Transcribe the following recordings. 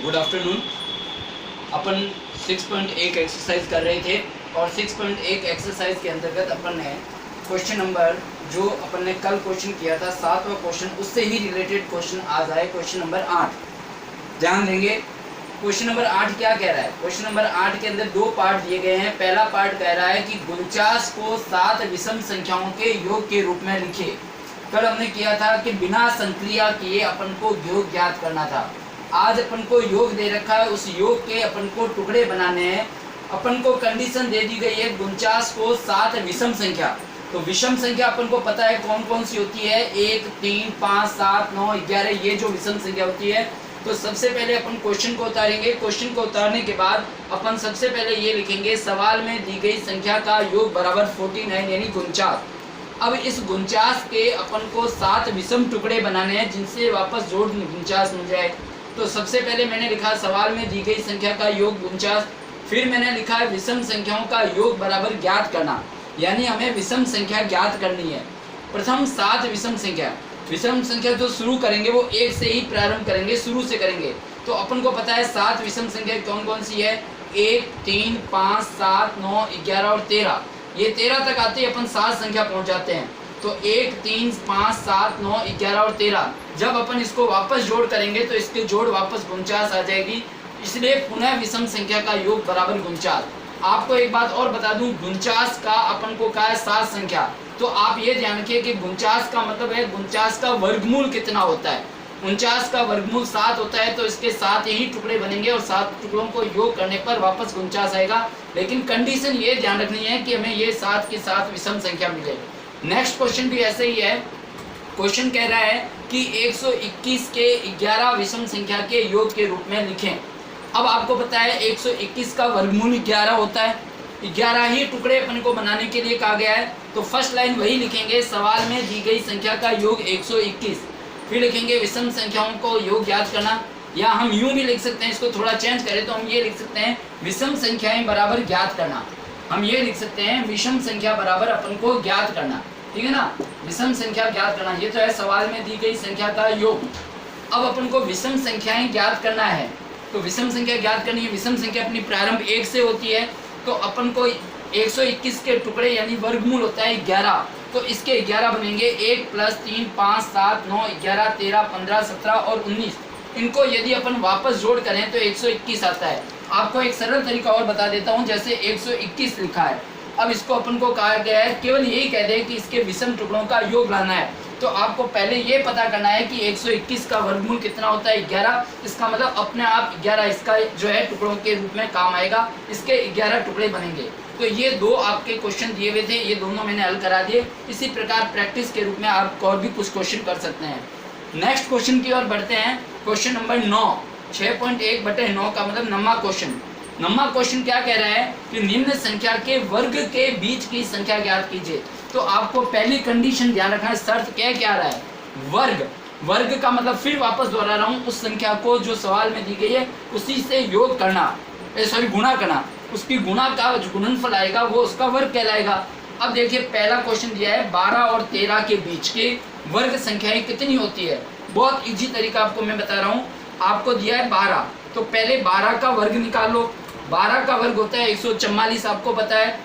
Good afternoon. अपन 6.1 exercise कर रहे थे और 6.1 एक्सरसाइज के अंतर्गत अपन ने क्वेश्चन नंबर जो अपन ने कल क्वेश्चन किया था 7वां क्वेश्चन, उससे ही रिलेटेड क्वेश्चन आज आए क्वेश्चन नंबर 8। ध्यान देंगे क्वेश्चन नंबर 8 क्या कह रहा है। क्वेश्चन नंबर 8 के अंदर दो पार्ट दिए गए हैं। पहला पार्ट कह रहा है कि 49 को 7 विषम संख्याओं के योग के रूप में लिखे। कल हमने किया था कि बिना संक्रिया किए अपन को योग ज्ञात करना था। आज अपन को योग दे रखा है, उस योग के अपन को टुकड़े बनाने हैं। अपन को कंडीशन दे दी गई है 49 को 7 विषम संख्या। तो विषम संख्या अपन को पता है कौन कौन सी होती है, 1, 3, 5, 7, 9, 11, ये जो विषम संख्या होती है। तो सबसे पहले अपन क्वेश्चन को उतारेंगे। क्वेश्चन को उतारने के बाद अपन सबसे पहले ये लिखेंगे, सवाल में दी गई संख्या का योग बराबर 49 यानी 49। अब इस 49 के अपन को 7 विषम टुकड़े बनाने हैं जिनसे वापस जोड़ 49 मिल जाए। तो सबसे पहले मैंने लिखा सवाल में दी गई संख्या का योग 49। फिर मैंने लिखा है विषम संख्याओं का योग बराबर ज्ञात करना, यानी हमें विषम संख्या ज्ञात करनी है। प्रथम 7 विषम संख्या जो शुरू करेंगे वो 1 से ही प्रारंभ करेंगे, शुरू से करेंगे। तो अपन को पता है 7 विषम संख्या कौन कौन सी है, 1, 3, 5, 7, 9, 11 और 13। ये 13 तक आते ही अपन 7 संख्या पहुंच जाते हैं। तो 1, 3, 5, 7, 9, 11 और 13 जब अपन इसको वापस जोड़ करेंगे तो इसके जोड़ वापस 49 आ जाएगी। इसलिए पुनः विषम संख्या का योग बराबर 49। आपको एक बात और बता दूं, 49 का अपन को कहा है 7 संख्या। तो आप ये ध्यान रखिए कि 49 का मतलब है 49 का वर्गमूल कितना होता है। 49 का वर्गमूल 7 होता है। तो इसके 7 ही टुकड़े बनेंगे और 7 टुकड़ों को योग करने पर वापस 49 आएगा। लेकिन कंडीशन ये ध्यान रखनी है कि हमें ये 7 के 7 विषम संख्या मिले। नेक्स्ट क्वेश्चन भी ऐसे ही है। क्वेश्चन कह रहा है कि 121 के 11 विषम संख्या के योग के रूप में लिखें। अब आपको पता है 121 का वर्गमूल 11 होता है। 11 ही टुकड़े अपन को बनाने के लिए कहा गया है। तो फर्स्ट लाइन वही लिखेंगे, सवाल में दी गई संख्या का योग 121। फिर लिखेंगे विषम संख्याओं को योग ज्ञात करना, या हम यूं भी लिख सकते हैं, इसको थोड़ा चेंज करें तो हम ये लिख सकते हैं विषम संख्याएं बराबर ज्ञात करना। हम ये लिख सकते हैं विषम संख्या बराबर अपन को ज्ञात करना, ठीक है ना। विषम संख्या ज्ञात करना, ये तो है सवाल में दी गई संख्या का योग। अब अपन को विषम संख्याएं ज्ञात करना है। तो विषम संख्या ज्ञात करनी है। विषम संख्या अपनी प्रारंभ 1 से होती है। तो अपन को 121 के टुकड़े यानी वर्गमूल होता है 11। तो इसके 11 बनेंगे, 1 + 3, 5, 7, 9, 11, 13, 15, 17 और 19। इनको यदि अपन वापस जोड़ करें तो 121 आता है। आपको एक सरल तरीका और बता देता हूँ। जैसे 121 लिखा है, अब इसको अपन को कहा गया है केवल यही कह दे कि इसके विषम टुकड़ों का योग लाना है। तो आपको पहले ये पता करना है कि 121 का वर्गमूल कितना होता है, 11। इसका मतलब अपने आप 11 इसका जो है टुकड़ों के रूप में काम आएगा। इसके 11 टुकड़े बनेंगे। तो ये दो आपके क्वेश्चन दिए हुए थे, ये दोनों मैंने हल करा दिए। इसी प्रकार प्रैक्टिस के रूप में आप और भी कुछ क्वेश्चन कर सकते हैं। नेक्स्ट क्वेश्चन की ओर बढ़ते हैं। क्वेश्चन नंबर 9, 6.1/9 का मतलब 9वां क्वेश्चन। 9वां क्वेश्चन क्या कह रहा है कि निम्न संख्या के वर्ग के बीच की संख्या ज्ञात कीजिए। तो आपको पहली कंडीशन ध्यान रखना है, शर्त क्या रहा है, वर्ग का मतलब फिर वापस दोहरा रहा हूँ, उस संख्या को जो सवाल में दी गई है उसी से योग करना, गुणा करना। उसकी गुणा का जो गुणनफल आएगा वो उसका वर्ग कहलाएगा। अब देखिए पहला क्वेश्चन दिया है 12 और 13 के बीच के वर्ग संख्याएं कितनी होती है। बहुत इजी तरीका आपको मैं बता रहा हूँ। आपको दिया है 12, तो पहले 12 का वर्ग निकाल लो। 12 का वर्ग होता है 144, आपको पता है।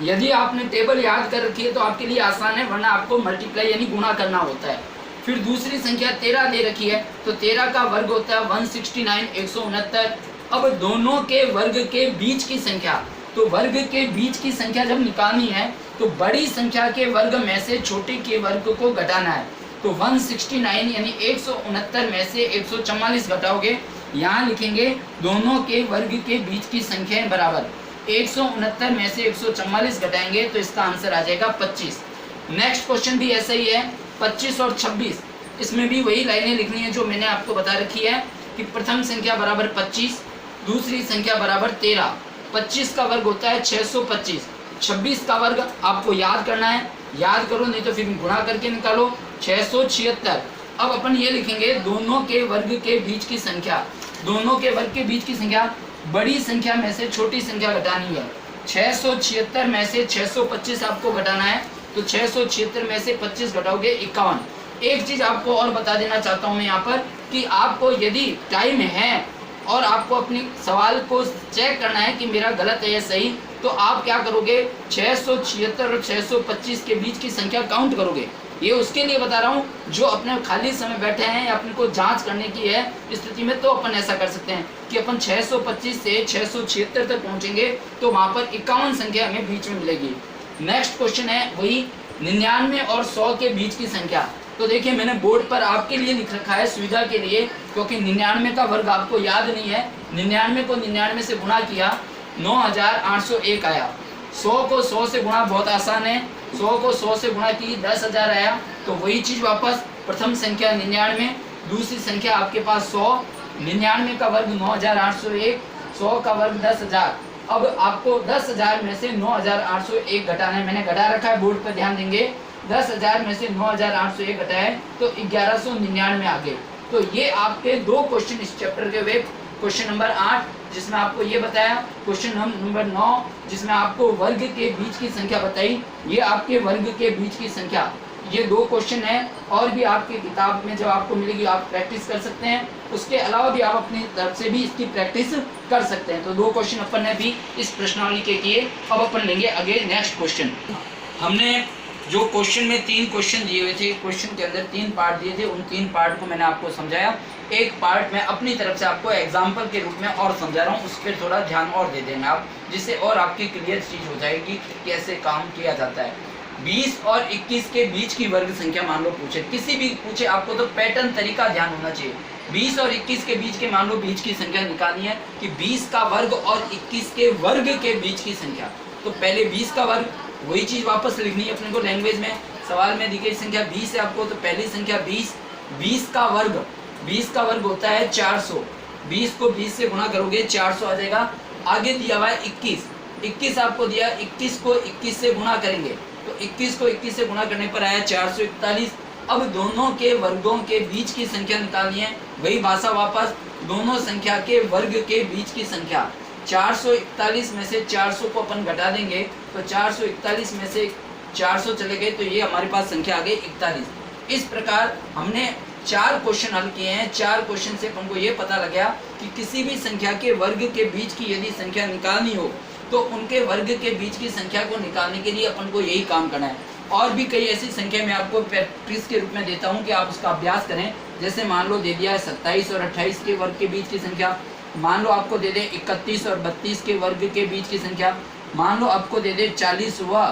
यदि आपने टेबल याद कर रखी है तो आपके लिए आसान है, वरना आपको मल्टीप्लाई यानी गुणा करना होता है। फिर दूसरी संख्या 13 दे रखी है, तो 13 का वर्ग होता है 169, 169। अब दोनों के वर्ग के बीच की संख्या, तो वर्ग के बीच की संख्या जब निकालनी है तो बड़ी संख्या के वर्ग में से छोटे के वर्ग को घटाना है। तो 169 यानी 169 में से 144 घटाओगे। यहाँ लिखेंगे दोनों के वर्ग के बीच की संख्याएं बराबर। 169 में से 144 घटाएंगे तो इसका आंसर आ जाएगा 25। नेक्स्ट क्वेश्चन भी ऐसा ही है, 25 और 26। इसमें भी वही लाइनें लिखनी है जो मैंने आपको बता रखी है कि प्रथम संख्या बराबर 25, दूसरी संख्या बराबर 13। 25 का वर्ग होता है 625। 26 का वर्ग आपको याद करना है, याद करो नहीं तो फिर गुणा करके निकालो, 676। अब अपन ये लिखेंगे दोनों के वर्ग के बीच की संख्या। दोनों के वर्ग के बीच की संख्या, बड़ी संख्या में से छोटी संख्या घटानी है। 676 में से 625 आपको घटाना है। तो 676 में से 25 घटाओगे 51। एक चीज आपको और बता देना चाहता हूँ मैं यहाँ पर कि आपको यदि टाइम है और आपको अपनी सवाल को चेक करना है कि मेरा गलत है या सही, तो आप क्या करोगे, 676 और 625 के बीच की संख्या काउंट करोगे। ये उसके लिए बता रहा हूँ जो अपने खाली समय बैठे हैं या अपने को जांच करने की है स्थिति में, तो अपन ऐसा कर सकते हैं कि अपन 625 से 676 तक पहुँचेंगे तो वहाँ पर 51 संख्या हमें बीच में मिलेगी। नेक्स्ट क्वेश्चन है वही 99 और 100 के बीच की संख्या। तो देखिए मैंने बोर्ड पर आपके लिए लिख रखा है सुविधा के लिए, क्योंकि 99 का वर्ग आपको याद नहीं है। 99 को 99 से गुणा किया 9801 आया। 100 को 100 से गुणा बहुत आसान है, 100 को 100 से गुणा की 10,000 आया। तो वही चीज़ वापस, प्रथम संख्या 99, दूसरी संख्या आपके पास 100, 99 का वर्ग 9801, 100 का वर्ग 10,000। अब आपको 10,000 में से 9801 घटाना है, मैंने घटा रखा है बोर्ड पर ध्यान देंगे। 10,000 में से 9801 घटाए तो 1199 आ गए। तो ये आपके दो क्वेश्चन इस चैप्टर के हुए। क्वेश्चन नंबर 8 जिसमें आपको ये बताया, क्वेश्चन नंबर 9 जिसमें आपको वर्ग के बीच की संख्या बताई, ये आपके वर्ग के बीच की संख्या। ये दो क्वेश्चन है, और भी आपकी किताब में जब आपको मिलेगी आप प्रैक्टिस कर सकते हैं। उसके अलावा भी आप अपनी तरफ से भी इसकी प्रैक्टिस कर सकते हैं। तो दो क्वेश्चन अपन ने भी इस प्रश्नावली के किए। अब अपन लेंगे आगे नेक्स्ट क्वेश्चन। हमने जो क्वेश्चन में 3 क्वेश्चन दिए हुए थे, क्वेश्चन के अंदर 3 पार्ट दिए थे, उन 3 पार्ट को मैंने आपको समझाया। एक पार्ट मैं अपनी तरफ से आपको एग्जाम्पल के रूप में और समझा रहा हूँ, उस पर थोड़ा ध्यान और दे देना आप, जिससे और आपकी क्लियर चीज़ हो जाएगी कि कैसे काम किया जाता है। 20 और 21 के बीच की वर्ग संख्या मान लो पूछे, किसी भी पूछे आपको तो पैटर्न तरीका ध्यान होना चाहिए। 20 और 21 के बीच के मान लो बीच की संख्या निकालनी है कि 20 का वर्ग और 21 के वर्ग के बीच की संख्या। तो पहले 20 का वर्ग, वही चीज़ वापस लिखनी है अपने को लैंग्वेज में। सवाल में दी गई संख्या 20 है आपको, तो पहली संख्या 20, 20 का वर्ग, 20 का वर्ग होता है 400। 20 को 20 से गुणा करोगे 400 आ जाएगा। आगे दिया हुआ है 21, 21 आपको दिया, 21 को 21 से गुणा करेंगे तो 21 को 21 से गुणा करने पर आया 441। अब दोनों के वर्गों के बीच की संख्या निकालनी है, वही भाषा वापस, दोनों संख्या के वर्ग के बीच की संख्या। 441 में से 400 को अपन घटा देंगे तो 441 में से 400 चले गए, तो ये हमारे पास संख्या आ गई 41। इस प्रकार हमने 4 क्वेश्चन हल किए हैं। 4 क्वेश्चन से अपन को ये पता लग गया कि किसी भी संख्या के वर्ग के बीच की यदि संख्या निकालनी हो तो उनके वर्ग के बीच की संख्या को निकालने के लिए अपन को यही काम करना है। और भी कई ऐसी संख्या मैं आपको प्रैक्टिस के रूप में देता हूँ कि आप उसका अभ्यास करें। जैसे मान लो दे दिया है 27 और 28 के वर्ग के बीच की संख्या, मान लो आपको दे दे 31 और 32 के वर्ग के बीच की संख्या, मान लो आपको दे दे 40 व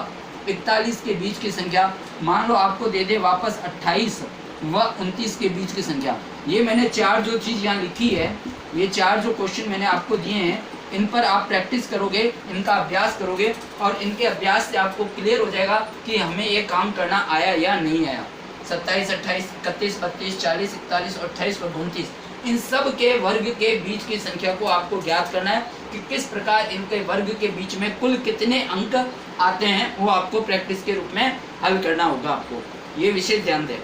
41 के बीच की संख्या, मान लो आपको दे दे वापस 28 व 29 के बीच की संख्या। ये मैंने 4 जो चीज़ यहाँ लिखी है, ये 4 जो क्वेश्चन मैंने आपको दिए हैं, इन पर आप प्रैक्टिस करोगे, इनका अभ्यास करोगे और इनके अभ्यास से आपको क्लियर हो जाएगा कि हमें ये काम करना आया या नहीं आया। 27, 28, 31, 32, 40, 41 और 28 और 29, इन सब के वर्ग के बीच की संख्या को आपको ज्ञात करना है कि किस प्रकार इनके वर्ग के बीच में कुल कितने अंक आते हैं, वो आपको प्रैक्टिस के रूप में हल करना होगा। आपको ये विषय ध्यान दें।